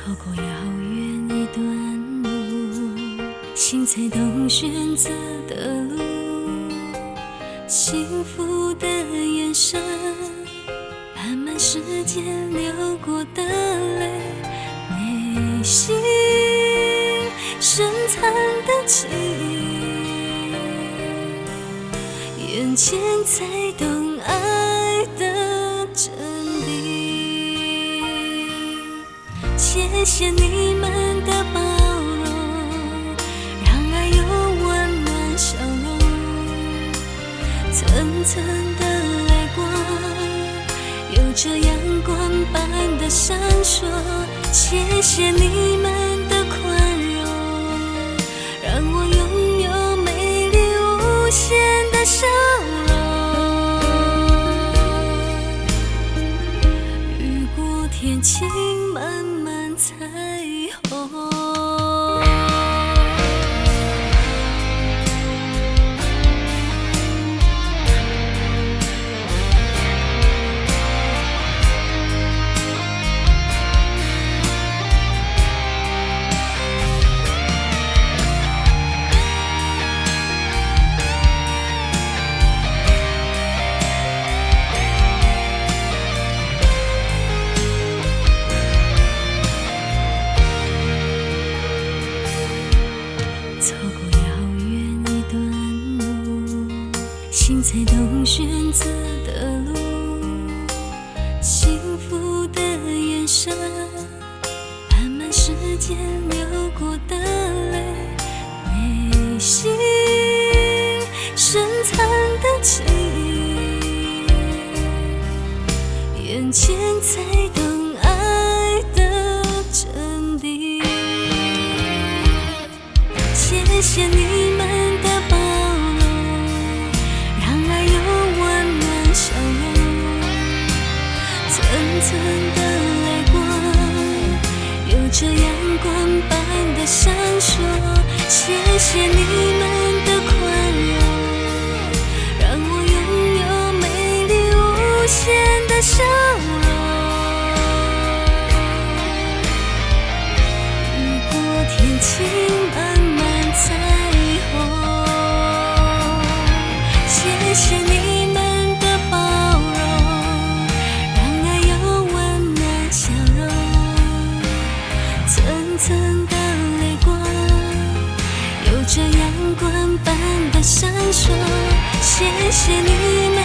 走过遥远一段路，心才懂选择的路，幸福的眼神，漫漫时间流过的泪，内心深藏的情，眼前才懂爱的真谛。谢谢你们的包容，让爱有温暖笑容，层层的泪光有着阳光般的闪烁。谢谢你们的宽容，让我拥有美丽无限的笑容。雨过天晴，漫漫彩虹。走过遥远一段路，心才懂选择的路，幸福的眼神，漫漫时间流过的泪，内心深藏的情，眼前才懂爱的真谛。谢谢你们的包容，让爱有温暖笑容，层层的泪光有着阳光般的闪烁。谢谢你们的宽容，让我拥有美丽无限的笑容。雨过天晴，漫漫彩虹。谢谢你们的包容，让爱有温暖笑容，层层的泪光有着阳光般的闪烁。谢谢你们